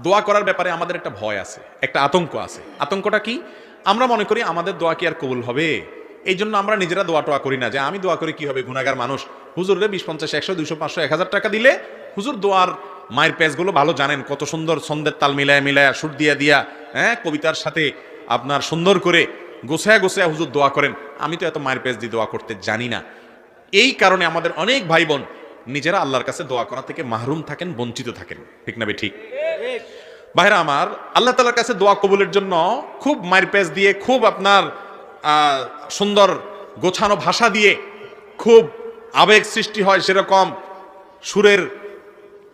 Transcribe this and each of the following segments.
দোয়া করার ব্যাপারে আমাদের একটা ভয় আছে, একটা আতঙ্ক আছে। আতঙ্কটা কি? আমরা মনে করি আমাদের দোয়া কি আর কবুল হবে, এই জন্য আমরা নিজেরা দোয়া টোয়া করি না, যে আমি দোয়া করি কি হবে, গুনাহগার মানুষ। হুজুরে 20, 50, 100, 200, 500, 1000 টাকা দিলে হুজুর দোয়ার মায়ের পেজগুলো ভালো জানেন, কত সুন্দর ছন্দের তাল মিলায়া মিলায়া সুর দিয়া দিয়া, হ্যাঁ, কবিতার সাথে আপনার সুন্দর করে গোছায়া গোছায়া হুজুর দোয়া করেন। আমি তো এত মায়ের পেজ দিয়ে দোয়া করতে জানি না। এই কারণে আমাদের অনেক ভাই বোন নিজেরা আল্লাহর কাছে দোয়া করা থেকে মাহরুম থাকেন, বঞ্চিত থাকেন। ঠিক না বে ঠিক? ভাইরা আমার, আল্লাহ তাআলার কাছে দোয়া কবুলের জন্য খুব মায়ের পেজ দিয়ে, খুব আপনার সুন্দর গোছানো ভাষা দিয়ে, খুব আবেগ সৃষ্টি হয় সেরকম সুরের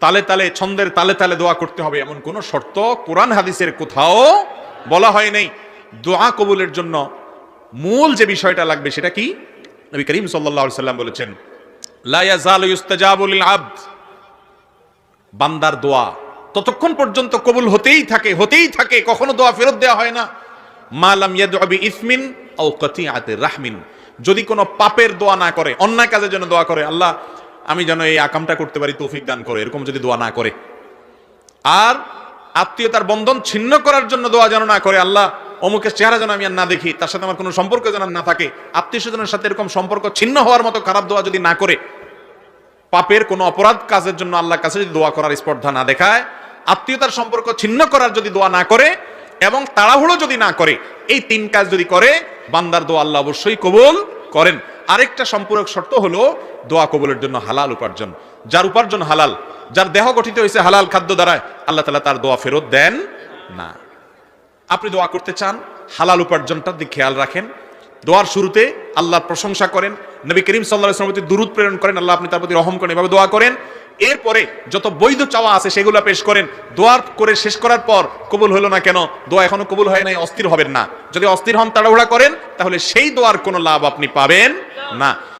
তালে তালে, ছন্দের তালে তালে দোয়া করতে হবে, এমন কোন শর্ত কোরআন হাদিসের কোথাও বলা হয় নাই। দোয়া কবুলের জন্য মূল যে বিষয়টা লাগবে সেটা কি? নবী করিম সাল্লাল্লাহু আলাইহি সাল্লাম বলেছেন, লা ইয়াজালু ইস্তাজাবু লিল আবদ, বান্দার দোয়া ততক্ষণ পর্যন্ত কবুল হতেই থাকে, কখনো দোয়া ফেরত দেওয়া হয় না। মা লাম ইয়াদউ বিইসমিন আও কাতিআতির রাহমিন, যদি কোনো পাপের দোয়া না করে, অন্যায় কাজের জন্য দোয়া করে, আল্লাহ আমি যেন এই আকামটা করতে পারি তৌফিক দান করে, এরকম যদি দোয়া না করে, আর আত্মীয়তার বন্ধন ছিন্ন করার জন্য দোয়া যেন না করে, আল্লাহ অমুকের চেহারা যেন আমি আর না দেখি, তার সাথে আমার কোনো সম্পর্ক যেন না থাকে, আত্মীয় স্বজনের সাথে এরকম সম্পর্ক ছিন্ন হওয়ার মতো খারাপ দোয়া যদি না করে, পাপের কোনো অপরাধ কাজের জন্য আল্লাহর কাছে যদি দোয়া করার স্পর্ধা না দেখায়, আত্মীয়তার সম্পর্ক ছিন্ন করার যদি দোয়া না করে, এবং তাড়াহুড়ো যদি না করে, এই 3 কাজ যদি করে, বান্দার দোয়া আল্লাহ অবশ্যই কবুল করেন। আরেকটা সম্পূরক শর্ত হলো দোয়া কবুলের জন্য হালাল উপার্জন। যার উপার্জন হালাল, যার দেহ গঠিত হয়েছে হালাল খাদ্য দ্বারা, আল্লাহ তাআলা তার দোয়া ফেরত দেন না। আপনি দোয়া করতে চান, হালাল উপার্জনটার দিকে খেয়াল রাখেন। দোয়ার শুরুতে আল্লাহর প্রশংসা করেন, নবী করিম সাল্লাল্লাহু আলাইহি ওয়াসাল্লামের প্রতি দুরূদ প্রেরণ করেন, আল্লাহ আপনি তার প্রতি রহম করেন, এভাবে দোয়া করেন। এরপরে যত বৈধ চাওয়া আছে সেগুলো পেশ করেন। দোয়া করে শেষ করার পর কবুল হলো না কেন, দোয়া এখনো কবুল হয় নাই, অস্থির হবেন না। যদি অস্থির হন, তাড়াহুড়া করেন, তাহলে সেই দোয়ার কোনো লাভ আপনি পাবেন না।